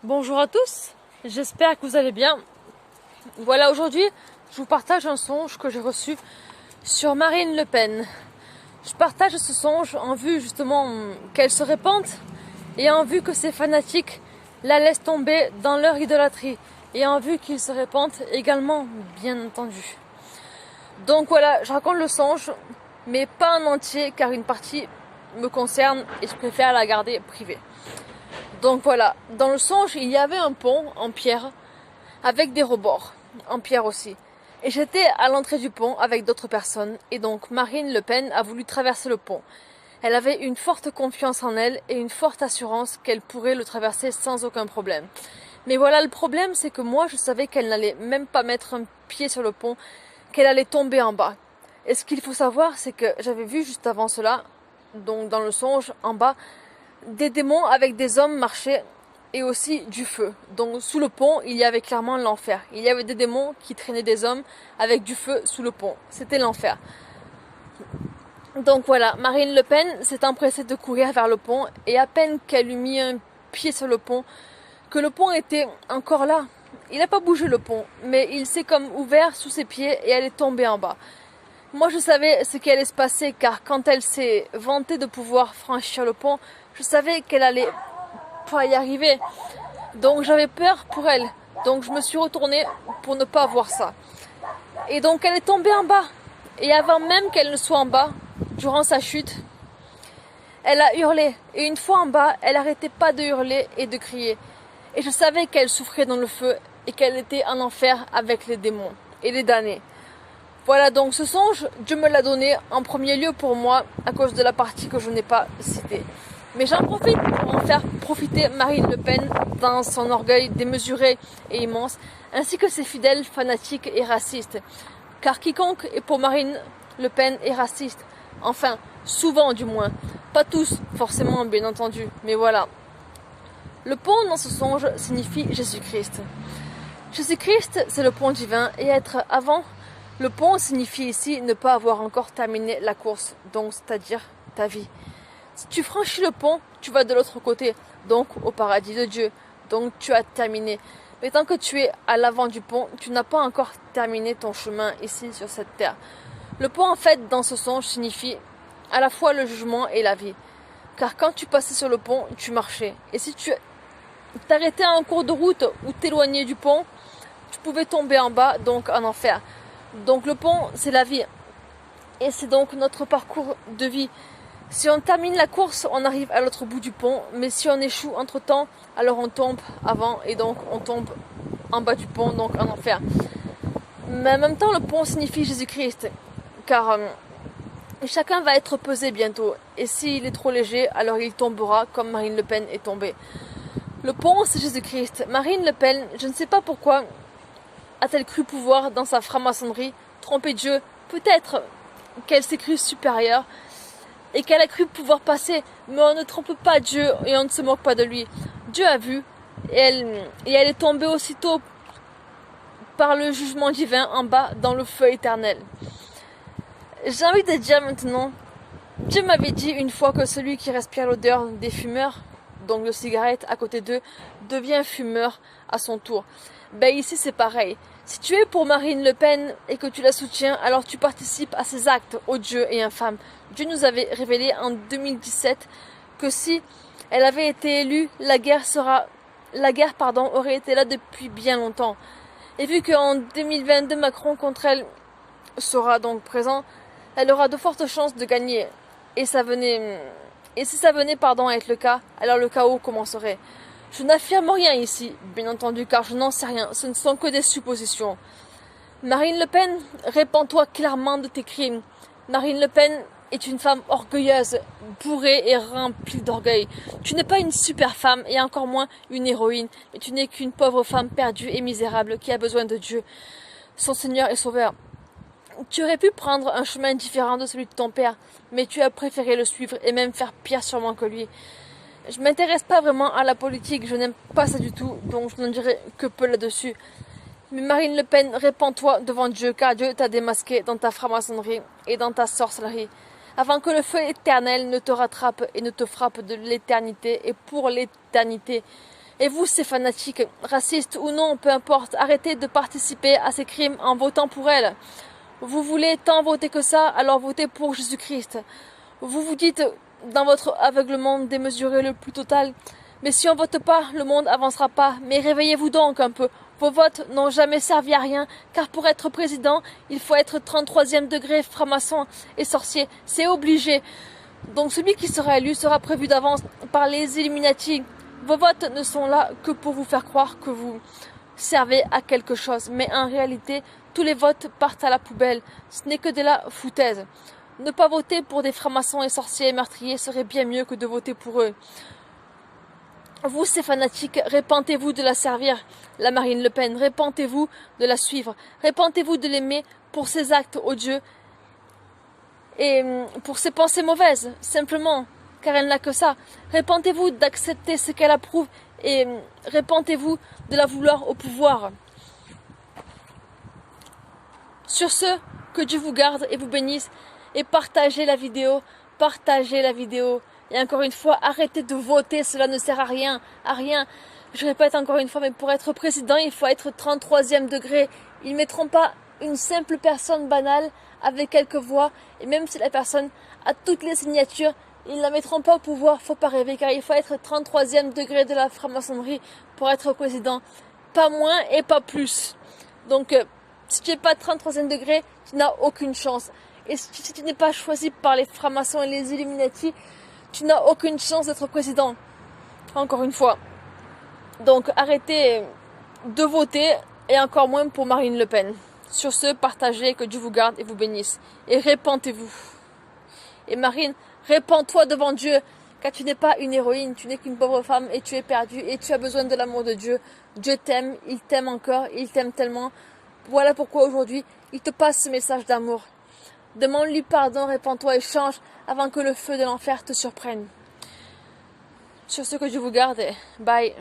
Bonjour à tous, j'espère que vous allez bien. Voilà, aujourd'hui, je vous partage un songe que j'ai reçu sur Marine Le Pen. Je partage ce songe en vue justement qu'elle se répande et en vue que ses fanatiques la laissent tomber dans leur idolâtrie et en vue qu'ils se répandent également, bien entendu. Donc voilà, je raconte le songe, mais pas en entier car une partie me concerne et je préfère la garder privée. Donc voilà, dans le songe, il y avait un pont en pierre avec des rebords en pierre aussi. Et j'étais à l'entrée du pont avec d'autres personnes et donc Marine Le Pen a voulu traverser le pont. Elle avait une forte confiance en elle et une forte assurance qu'elle pourrait le traverser sans aucun problème. Mais voilà, le problème, c'est que moi, je savais qu'elle n'allait même pas mettre un pied sur le pont, qu'elle allait tomber en bas. Et ce qu'il faut savoir, c'est que j'avais vu juste avant cela, donc dans le songe, en bas, des démons avec des hommes marchaient et aussi du feu. Donc sous le pont, il y avait clairement l'enfer. Il y avait des démons qui traînaient des hommes avec du feu sous le pont. C'était l'enfer. Donc voilà, Marine Le Pen s'est empressée de courir vers le pont et à peine qu'elle eut mis un pied sur le pont, que le pont était encore là. Il n'a pas bougé le pont, mais il s'est comme ouvert sous ses pieds et elle est tombée en bas. Moi je savais ce qui allait se passer car quand elle s'est vantée de pouvoir franchir le pont, je savais qu'elle allait pas y arriver. Donc j'avais peur pour elle. Donc je me suis retournée pour ne pas voir ça. Et donc elle est tombée en bas. Et avant même qu'elle ne soit en bas, durant sa chute, elle a hurlé. Et une fois en bas, elle n'arrêtait pas de hurler et de crier. Et je savais qu'elle souffrait dans le feu et qu'elle était en enfer avec les démons et les damnés. Voilà, donc ce songe, Dieu me l'a donné en premier lieu pour moi à cause de la partie que je n'ai pas citée. Mais j'en profite pour en faire profiter Marine Le Pen dans son orgueil démesuré et immense, ainsi que ses fidèles fanatiques et racistes. Car quiconque est pour Marine Le Pen est raciste. Enfin, souvent du moins. Pas tous, forcément, bien entendu, mais voilà. Le pont dans ce songe signifie Jésus-Christ. Jésus-Christ, c'est le pont divin, et être avant le pont signifie ici ne pas avoir encore terminé la course, donc c'est-à-dire ta vie. Si tu franchis le pont, tu vas de l'autre côté, donc au paradis de Dieu, donc tu as terminé. Mais tant que tu es à l'avant du pont, tu n'as pas encore terminé ton chemin ici sur cette terre. Le pont en fait dans ce songe signifie à la fois le jugement et la vie. Car quand tu passais sur le pont, tu marchais. Et si tu t'arrêtais en cours de route ou t'éloignais du pont, tu pouvais tomber en bas, donc en enfer. Donc le pont, c'est la vie. Et c'est donc notre parcours de vie. Si on termine la course, on arrive à l'autre bout du pont. Mais si on échoue entre-temps, alors on tombe avant et donc on tombe en bas du pont, donc en enfer. Mais en même temps, le pont signifie Jésus-Christ. Car chacun va être pesé bientôt. Et s'il est trop léger, alors il tombera comme Marine Le Pen est tombée. Le pont, c'est Jésus-Christ. Marine Le Pen, je ne sais pas pourquoi, a-t-elle cru pouvoir, dans sa franc-maçonnerie, tromper Dieu? Peut-être qu'elle s'est crue supérieure et qu'elle a cru pouvoir passer, mais on ne trompe pas Dieu et on ne se moque pas de lui. Dieu a vu et elle est tombée aussitôt par le jugement divin en bas dans le feu éternel. J'ai envie de dire maintenant, Dieu m'avait dit une fois que celui qui respire l'odeur des fumeurs, donc de cigarettes à côté d'eux, devient fumeur à son tour. Ben ici c'est pareil. Si tu es pour Marine Le Pen et que tu la soutiens, alors tu participes à ses actes odieux et infâmes. Dieu nous avait révélé en 2017 que si elle avait été élue, la guerre aurait été là depuis bien longtemps. Et vu qu'en 2022 Macron contre elle sera donc présent, elle aura de fortes chances de gagner. Et si ça venait à être le cas, alors le chaos commencerait. Je n'affirme rien ici, bien entendu, car je n'en sais rien, ce ne sont que des suppositions. Marine Le Pen, répands-toi clairement de tes crimes. Marine Le Pen est une femme orgueilleuse, bourrée et remplie d'orgueil. Tu n'es pas une super femme et encore moins une héroïne, mais tu n'es qu'une pauvre femme perdue et misérable qui a besoin de Dieu, son Seigneur et Sauveur. Tu aurais pu prendre un chemin différent de celui de ton père, mais tu as préféré le suivre et même faire pire sûrement que lui. Je m'intéresse pas vraiment à la politique, je n'aime pas ça du tout, donc je n'en dirai que peu là-dessus. Mais Marine Le Pen, répands-toi devant Dieu, car Dieu t'a démasqué dans ta franc-maçonnerie et dans ta sorcellerie, avant que le feu éternel ne te rattrape et ne te frappe de l'éternité et pour l'éternité. Et vous, ces fanatiques, racistes ou non, peu importe, arrêtez de participer à ces crimes en votant pour elle. Vous voulez tant voter que ça, alors votez pour Jésus-Christ. Vous vous dites, dans votre aveuglement démesuré le plus total, mais si on vote pas, le monde avancera pas. Mais réveillez-vous donc un peu. Vos votes n'ont jamais servi à rien, car pour être président, il faut être 33e degré franc-maçon et sorcier. C'est obligé. Donc celui qui sera élu sera prévu d'avance par les Illuminati. Vos votes ne sont là que pour vous faire croire que vous servez à quelque chose. Mais en réalité, tous les votes partent à la poubelle. Ce n'est que de la foutaise. Ne pas voter pour des francs-maçons et sorciers et meurtriers serait bien mieux que de voter pour eux. Vous, ces fanatiques, répentez-vous de la servir, la Marine Le Pen. Répentez-vous de la suivre. Répentez-vous de l'aimer pour ses actes odieux et pour ses pensées mauvaises, simplement, car elle n'a que ça. Répentez-vous d'accepter ce qu'elle approuve et répentez-vous de la vouloir au pouvoir. Sur ce, que Dieu vous garde et vous bénisse et partagez la vidéo, partagez la vidéo. Et encore une fois, arrêtez de voter, cela ne sert à rien, à rien. Je répète encore une fois, mais pour être président, il faut être 33e degré. Ils ne mettront pas une simple personne banale avec quelques voix, et même si la personne a toutes les signatures, ils ne la mettront pas au pouvoir, faut pas rêver, car il faut être 33e degré de la franc-maçonnerie pour être président. Pas moins et pas plus. Donc, si tu n'es pas 33e degré, tu n'as aucune chance. Et si tu n'es pas choisi par les francs-maçons et les Illuminati, tu n'as aucune chance d'être président. Encore une fois. Donc arrêtez de voter et encore moins pour Marine Le Pen. Sur ce, partagez, que Dieu vous garde et vous bénisse. Et répentez-vous. Et Marine, répands-toi devant Dieu, car tu n'es pas une héroïne, tu n'es qu'une pauvre femme et tu es perdue et tu as besoin de l'amour de Dieu. Dieu t'aime, il t'aime encore, il t'aime tellement. Voilà pourquoi aujourd'hui, il te passe ce message d'amour. Demande-lui pardon, répands-toi et change avant que le feu de l'enfer te surprenne. Sur ce, que Dieu vous garde et bye.